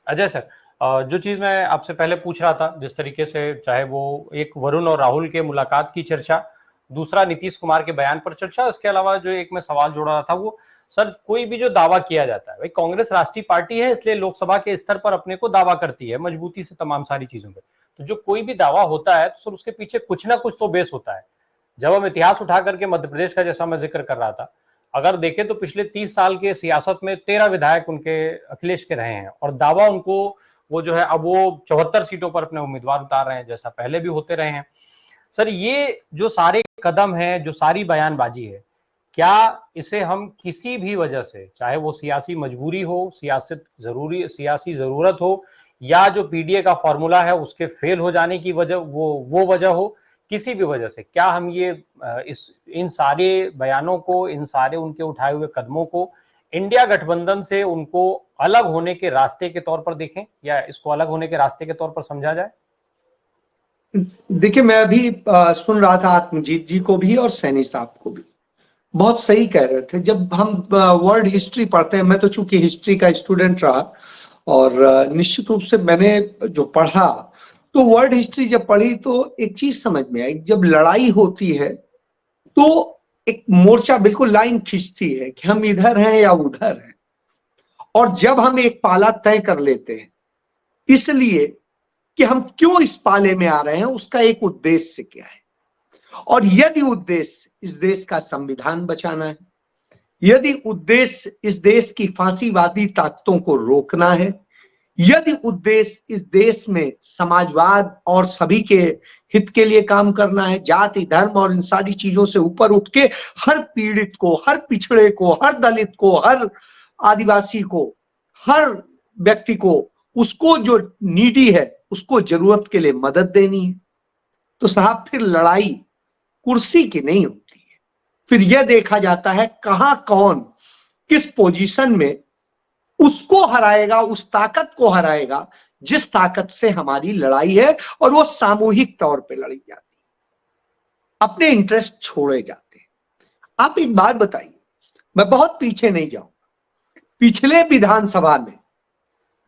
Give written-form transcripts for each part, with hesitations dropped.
Ajay sir, जो चीज मैं आपसे पहले पूछ रहा था, जिस तरीके से चाहे वो एक वरुण और राहुल के मुलाकात की चर्चा, दूसरा नीतीश कुमार के बयान पर चर्चा, इसके अलावा जो एक मैं सवाल जोड़ रहा था वो सर, कोई भी जो दावा किया जाता है, भाई कांग्रेस राष्ट्रीय पार्टी है, इसलिए लोकसभा के स्तर पर अपने को दावा करती है मजबूती से तमाम सारी चीजों पे। तो जो कोई भी दावा होता है तो सर उसके पीछे कुछ ना कुछ तो बेस होता है। जब हम इतिहास उठा करके मध्य प्रदेश का जैसा मैं जिक्र कर रहा था, अगर देखें तो पिछले 30 साल के सियासत में 13 विधायक उनके अखिलेश के रहे हैं, और दावा उनको वो जो है अब वो 74 सीटों पर अपने उम्मीदवार उतार रहे हैं, जैसा पहले भी होते रहे हैं। सर, ये जो सारे कदम है, जो सारी बयानबाजी है, क्या इसे हम किसी भी वजह से, चाहे वो सियासी मजबूरी हो, सियासी जरूरत हो, या जो पीडीए का फॉर्मूला है उसके फेल हो जाने की वजह, वो वजह हो, किसी भी वजह से, क्या हम ये इस इन सारे बयानों को, इन सारे उनके उठाए हुए कदमों को इंडिया गठबंधन से उनको अलग होने के रास्ते के तौर पर देखें, या इसको अलग होने के रास्ते के तौर पर समझा जाए? देखिए, मैं अभी सुन रहा था आत्मजीत जी को भी और सैनी साहब को भी, बहुत सही कह रहे थे। जब हम वर्ल्ड हिस्ट्री पढ़ते हैं, मैं तो चूंकि हिस्ट्री का स्टूडेंट रहा, और निश्चित रूप से मैंने जो पढ़ा, तो वर्ल्ड हिस्ट्री जब पढ़ी तो एक चीज समझ में आई, जब लड़ाई होती है तो एक मोर्चा बिल्कुल लाइन खींचती है कि हम इधर हैं या उधर हैं, और जब हम एक पाला तय कर लेते हैं, इसलिए कि हम क्यों इस पाले में आ रहे हैं, उसका एक उद्देश्य क्या है, और यदि उद्देश्य इस देश का संविधान बचाना है, यदि उद्देश्य इस देश की फांसीवादी ताकतों को रोकना है, यदि उद्देश्य इस देश में समाजवाद और सभी के हित के लिए काम करना है, जाति धर्म और इन सारी चीजों से ऊपर उठ के हर पीड़ित को, हर पिछड़े को, हर दलित को, हर आदिवासी को, हर व्यक्ति को, उसको जो नीडी है उसको जरूरत के लिए मदद देनी है, तो साहब फिर लड़ाई कुर्सी की नहीं होती है। फिर यह देखा जाता है कहां कौन किस पोजीशन में उसको हराएगा, उस ताकत को हराएगा जिस ताकत से हमारी लड़ाई है, और वो सामूहिक तौर पे लड़ी जाती है, अपने इंटरेस्ट छोड़े जाते हैं। आप एक बात बताइए, मैं बहुत पीछे नहीं जाऊंगा, पिछले विधानसभा में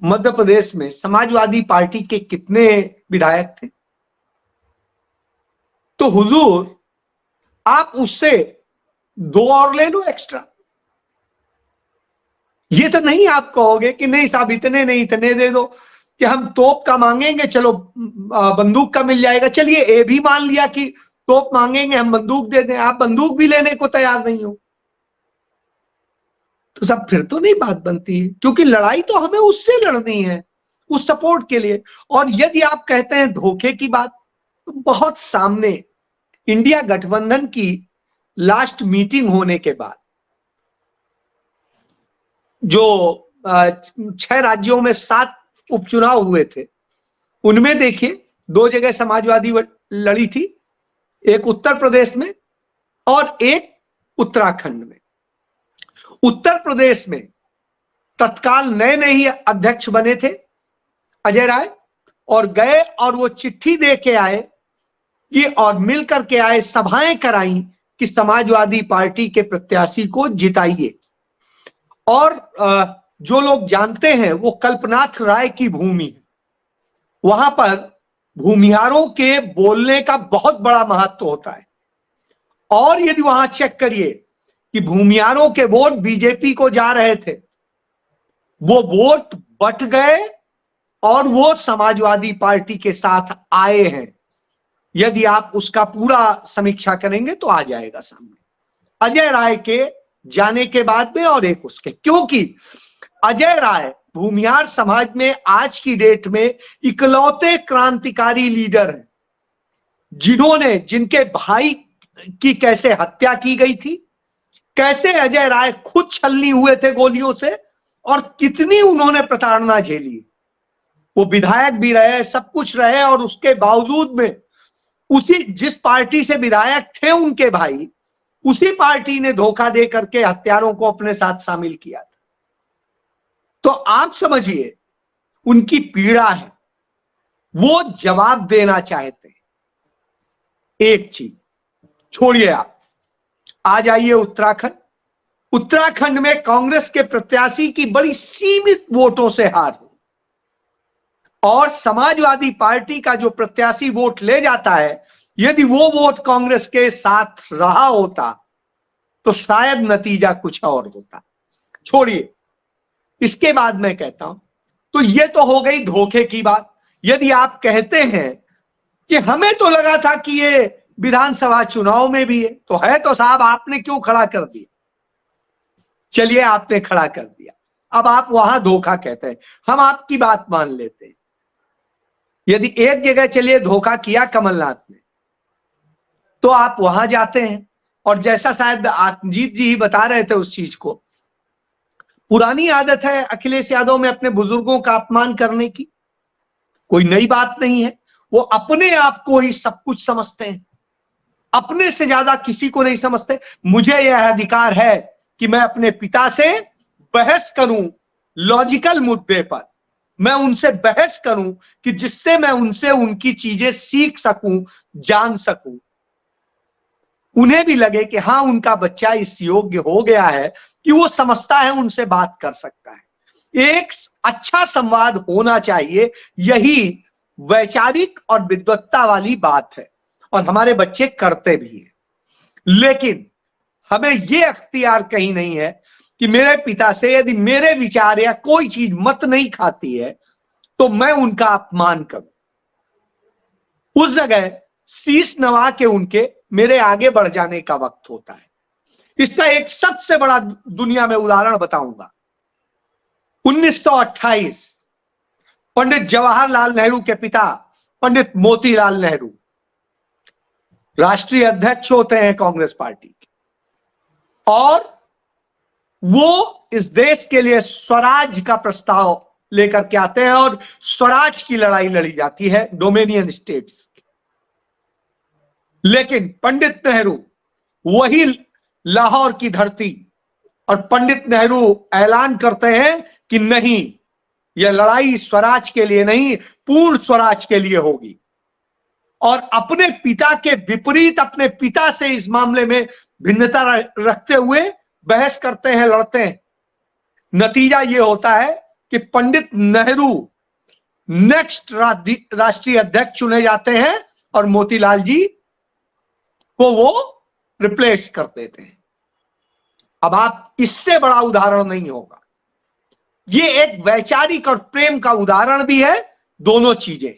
मध्य प्रदेश में समाजवादी पार्टी के कितने विधायक थे? तो हुजूर, आप उससे 2 और ले लो एक्स्ट्रा। ये तो नहीं आप कहोगे कि नहीं साहब इतने नहीं, इतने दे दो, कि हम तोप का मांगेंगे, चलो बंदूक का मिल जाएगा। चलिए ये भी मान लिया कि तोप मांगेंगे, हम बंदूक दे दें, आप बंदूक भी लेने को तैयार नहीं हो, तो सब फिर तो नहीं बात बनती है, क्योंकि लड़ाई तो हमें उससे लड़नी है, उस सपोर्ट के लिए। और यदि आप कहते हैं धोखे की बात, तो बहुत सामने इंडिया गठबंधन की लास्ट मीटिंग होने के बाद जो 6 राज्यों में 7 उपचुनाव हुए थे, उनमें देखिए 2 जगह समाजवादी लड़ी थी, एक उत्तर प्रदेश में और एक उत्तराखंड में। उत्तर प्रदेश में तत्काल नए नए ही अध्यक्ष बने थे अजय राय, और गए और वो चिट्ठी दे के आए कि, और मिल करके आए, सभाएं कराई कि समाजवादी पार्टी के प्रत्याशी को जिताइए। और जो लोग जानते हैं वो कल्पनाथ राय की भूमि है, वहां पर भूमिहारों के बोलने का बहुत बड़ा महत्व होता है। और यदि वहां चेक करिए कि भूमिहारों के वोट बीजेपी को जा रहे थे, वो वोट बट गए और वो समाजवादी पार्टी के साथ आए हैं। यदि आप उसका पूरा समीक्षा करेंगे तो आ जाएगा सामने, अजय राय के जाने के बाद में और एक उसके, क्योंकि अजय राय भूमिहार समाज में आज की डेट में इकलौते क्रांतिकारी लीडर हैं, जिन्होंने, जिनके भाई की कैसे हत्या की गई थी, कैसे अजय राय खुद छलनी हुए थे गोलियों से, और कितनी उन्होंने प्रताड़ना झेली। वो विधायक भी रहे, सब कुछ रहे, और उसके बावजूद में उसी जिस पार्टी से विधायक थे उनके भाई, उसी पार्टी ने धोखा दे करके हत्यारों को अपने साथ शामिल किया था। तो आप समझिए उनकी पीड़ा है, वो जवाब देना चाहते हैं। एक चीज छोड़िए, आप आ जाइए उत्तराखंड। उत्तराखंड में कांग्रेस के प्रत्याशी की बड़ी सीमित वोटों से हार हुई, और समाजवादी पार्टी का जो प्रत्याशी वोट ले जाता है, यदि वो वोट कांग्रेस के साथ रहा होता तो शायद नतीजा कुछ और होता। छोड़िए, इसके बाद मैं कहता हूं, तो ये तो हो गई धोखे की बात। यदि आप कहते हैं कि हमें तो लगा था कि ये विधानसभा चुनाव में भी है, तो है तो साहब आपने क्यों खड़ा कर दिया? चलिए, आपने खड़ा कर दिया, अब आप वहां धोखा कहते हैं, हम आपकी बात मान लेते हैं। यदि एक जगह चलिए धोखा किया कमलनाथ ने, तो आप वहां जाते हैं, और जैसा शायद आत्मजीत जी ही बता रहे थे उस चीज को, पुरानी आदत है अखिलेश यादव में अपने बुजुर्गों का अपमान करने की, कोई नई बात नहीं है। वो अपने आप को ही सब कुछ समझते हैं, अपने से ज्यादा किसी को नहीं समझते। मुझे यह अधिकार है कि मैं अपने पिता से बहस करूं लॉजिकल मुद्दे पर, मैं उनसे बहस करूं कि जिससे मैं उनसे उनकी चीजें सीख सकूं, जान सकूं, उन्हें भी लगे कि हाँ, उनका बच्चा इस योग्य हो गया है कि वो समझता है, उनसे बात कर सकता है। एक अच्छा संवाद होना चाहिए, यही वैचारिक और विद्वत्ता वाली बात है, और हमारे बच्चे करते भी हैं। लेकिन हमें यह अख्तियार कहीं नहीं है कि मेरे पिता से यदि मेरे विचार या कोई चीज मत नहीं खाती है तो मैं उनका अपमान करूं। उस जगह शीश नवा के उनके मेरे आगे बढ़ जाने का वक्त होता है। इसका एक सबसे बड़ा दुनिया में उदाहरण बताऊंगा। 1928 पंडित जवाहरलाल नेहरू के पिता पंडित मोतीलाल नेहरू राष्ट्रीय अध्यक्ष होते हैं कांग्रेस पार्टी के, और वो इस देश के लिए स्वराज का प्रस्ताव लेकर के आते हैं, और स्वराज की लड़ाई लड़ी जाती है डोमिनियन स्टेट्स की। लेकिन पंडित नेहरू वही लाहौर की धरती, और पंडित नेहरू ऐलान करते हैं कि नहीं, यह लड़ाई स्वराज के लिए नहीं, पूर्ण स्वराज के लिए होगी। और अपने पिता के विपरीत, अपने पिता से इस मामले में भिन्नता रखते हुए बहस करते हैं, लड़ते हैं। नतीजा यह होता है कि पंडित नेहरू नेक्स्ट राष्ट्रीय अध्यक्ष चुने जाते हैं, और मोतीलाल जी को वो रिप्लेस कर देते हैं। अब आप, इससे बड़ा उदाहरण नहीं होगा। ये एक वैचारिक और प्रेम का उदाहरण भी है, दोनों चीजें।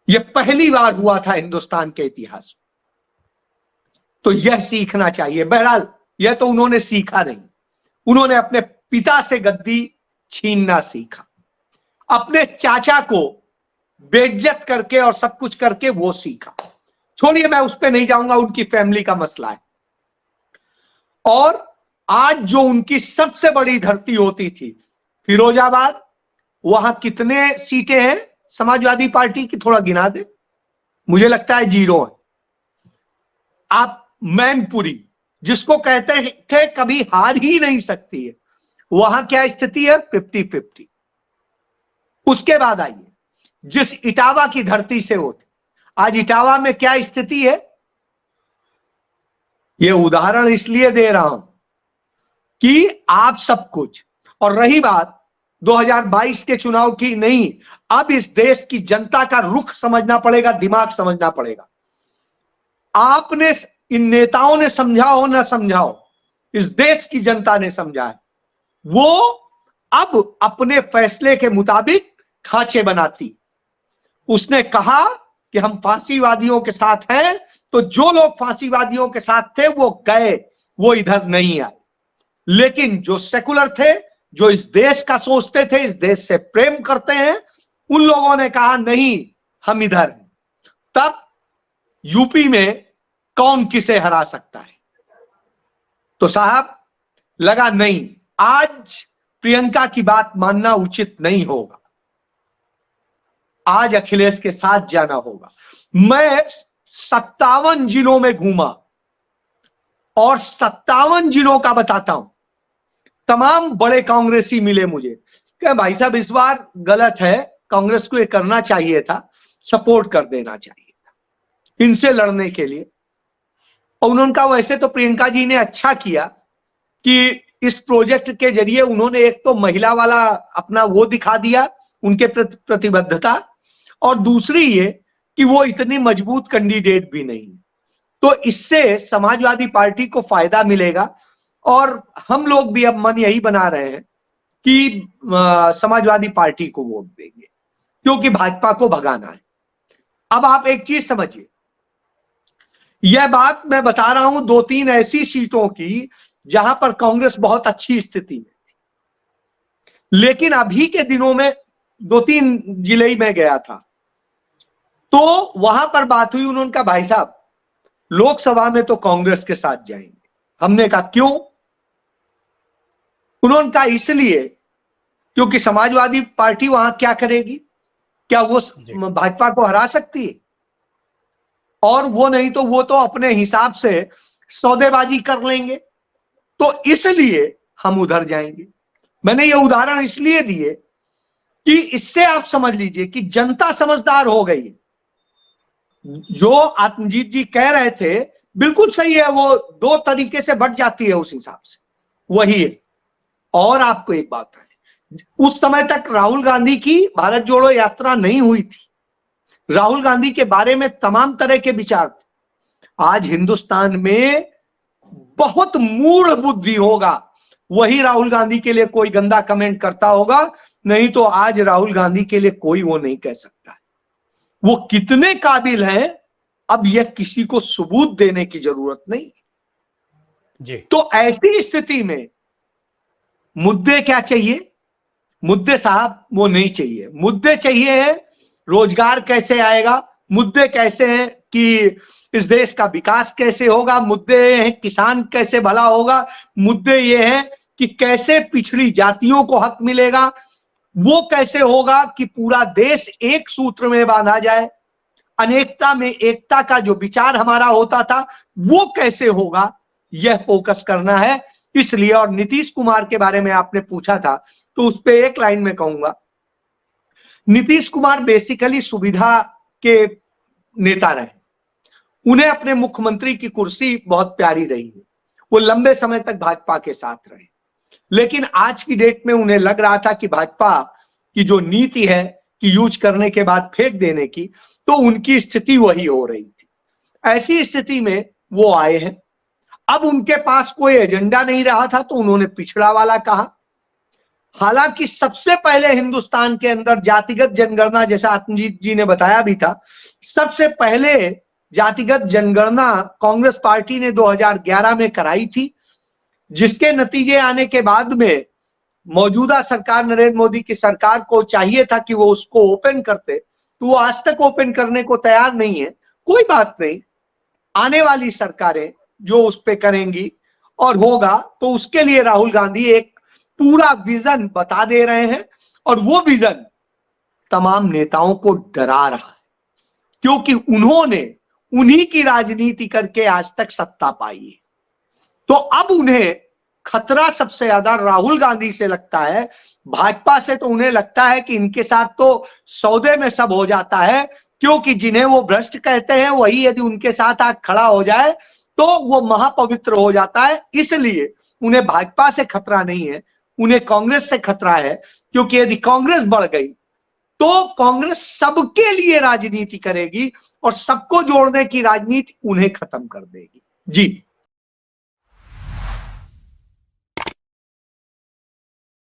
यह पहली बार हुआ था हिंदुस्तान के इतिहास में, तो यह सीखना चाहिए। बहरहाल यह तो उन्होंने सीखा नहीं, उन्होंने अपने पिता से गद्दी छीनना सीखा, अपने चाचा को बेइज्जत करके और सब कुछ करके वो सीखा। छोड़िए, मैं उस पर नहीं जाऊंगा, उनकी फैमिली का मसला है। और आज जो उनकी सबसे बड़ी धरती होती थी फिरोजाबाद, वहां कितने सीटें हैं समाजवादी पार्टी की? थोड़ा गिना दे, मुझे लगता है 0 है। आप मैनपुरी, जिसको कहते थे कभी हार ही नहीं सकती है, वहां क्या स्थिति है? 50-50। उसके बाद आइए, जिस इटावा की धरती से होते, आज इटावा में क्या स्थिति है? यह उदाहरण इसलिए दे रहा हूं कि आप सब कुछ, और रही बात 2022 के चुनाव की, नहीं, अब इस देश की जनता का रुख समझना पड़ेगा, दिमाग समझना पड़ेगा। आपने, इन नेताओं ने समझाओ ना समझाओ, इस देश की जनता ने समझा है। वो अब अपने फैसले के मुताबिक खांचे बनाती। उसने कहा कि हम फांसीवादियों के साथ हैं, तो जो लोग फांसीवादियों के साथ थे वो गए, वो इधर नहीं आए। लेकिन जो सेकुलर थे, जो इस देश का सोचते थे, इस देश से प्रेम करते हैं, उन लोगों ने कहा नहीं, हम इधर हैं। तब यूपी में कौन किसे हरा सकता है? तो साहब लगा नहीं, आज प्रियंका की बात मानना उचित नहीं होगा, आज अखिलेश के साथ जाना होगा। मैं 57 जिलों में घूमा, और 57 जिलों का बताता हूं, तमाम बड़े कांग्रेसी मिले मुझे, कि भाई साहब इस बार गलत है, कांग्रेस को ये करना चाहिए था, सपोर्ट कर देना चाहिए था इनसे लड़ने के लिए। और उन्होंने कहा वैसे तो प्रियंका जी ने अच्छा किया कि इस प्रोजेक्ट के जरिए उन्होंने एक तो महिला वाला अपना वो दिखा दिया, उनके प्रतिबद्धता, और दूसरी ये कि वो इतनी मजबूत कैंडिडेट भी नहीं। तो इससे समाजवादी पार्टी को फायदा मिलेगा और हम लोग भी अब मन यही बना रहे हैं कि समाजवादी पार्टी को वोट देंगे, क्योंकि भाजपा को भगाना है। अब आप एक चीज समझिए, यह बात मैं बता रहा हूं 2-3 ऐसी सीटों की जहां पर कांग्रेस बहुत अच्छी स्थिति में थी, लेकिन अभी के दिनों में 2-3 जिले ही मैं गया था, तो वहां पर बात हुई, उन्होंने कहा भाई साहब लोकसभा में तो कांग्रेस के साथ जाएंगे। हमने कहा क्यों? उन्होंने कहा इसलिए क्योंकि समाजवादी पार्टी वहां क्या करेगी, क्या वो भाजपा को हरा सकती है? और वो नहीं तो वो तो अपने हिसाब से सौदेबाजी कर लेंगे, तो इसलिए हम उधर जाएंगे। मैंने ये उदाहरण इसलिए दिए कि इससे आप समझ लीजिए कि जनता समझदार हो गई है। जो आत्मजीत जी कह रहे थे बिल्कुल सही है, वो 2 तरीके से बढ़ जाती है उस हिसाब से, वही है। और आपको एक बात है, उस समय तक राहुल गांधी की भारत जोड़ो यात्रा नहीं हुई थी, राहुल गांधी के बारे में तमाम तरह के विचार थे। आज हिंदुस्तान में बहुत मूढ़ बुद्धि होगा वही राहुल गांधी के लिए कोई गंदा कमेंट करता होगा, नहीं तो आज राहुल गांधी के लिए कोई वो नहीं कह सकता है। वो कितने काबिल हैं अब यह किसी को सबूत देने की जरूरत नहीं जी। तो ऐसी स्थिति में मुद्दे क्या चाहिए? मुद्दे साहब वो नहीं चाहिए। मुद्दे चाहिए है रोजगार कैसे आएगा, मुद्दे कैसे हैं कि इस देश का विकास कैसे होगा, मुद्दे हैं किसान कैसे भला होगा, मुद्दे ये हैं कि कैसे पिछड़ी जातियों को हक मिलेगा, वो कैसे होगा कि पूरा देश एक सूत्र में बांधा जाए, अनेकता में एकता का जो विचार हमारा होता था वो कैसे होगा, यह फोकस करना है। इसलिए, और नीतीश कुमार के बारे में आपने पूछा था तो उस पे एक लाइन में कहूंगा, नीतीश कुमार बेसिकली सुविधा के नेता रहे, उन्हें अपने मुख्यमंत्री की कुर्सी बहुत प्यारी रही है, वो लंबे समय तक भाजपा के साथ रहे, लेकिन आज की डेट में उन्हें लग रहा था कि भाजपा की जो नीति है कि यूज करने के बाद फेंक देने की, तो उनकी स्थिति वही हो रही थी। ऐसी स्थिति में वो आए हैं। अब उनके पास कोई एजेंडा नहीं रहा था तो उन्होंने पिछड़ा वाला कहा। हालांकि सबसे पहले हिंदुस्तान के अंदर जातिगत जनगणना, जैसा आत्मजीत जी ने बताया भी था, सबसे पहले जातिगत जनगणना कांग्रेस पार्टी ने 2011 में कराई थी, जिसके नतीजे आने के बाद में मौजूदा सरकार, नरेंद्र मोदी की सरकार को चाहिए था कि वो उसको ओपन करते, तो वो आज तक ओपन करने को तैयार नहीं है। कोई बात नहीं, आने वाली सरकारें जो उस पे करेंगी और होगा, तो उसके लिए राहुल गांधी एक पूरा विजन बता दे रहे हैं, और वो विजन तमाम नेताओं को डरा रहा है, क्योंकि उन्होंने उन्हीं की राजनीति करके आज तक सत्ता पाई है। तो अब उन्हें खतरा सबसे ज्यादा राहुल गांधी से लगता है। भाजपा से तो उन्हें लगता है कि इनके साथ तो सौदे में सब हो जाता है, क्योंकि जिन्हें वो भ्रष्ट कहते हैं वही यदि उनके साथ आग खड़ा हो जाए तो वो महापवित्र हो जाता है। इसलिए उन्हें भाजपा से खतरा नहीं है, उन्हें कांग्रेस से खतरा है, क्योंकि यदि कांग्रेस बढ़ गई तो कांग्रेस सबके लिए राजनीति करेगी और सबको जोड़ने की राजनीति उन्हें खत्म कर देगी। जी।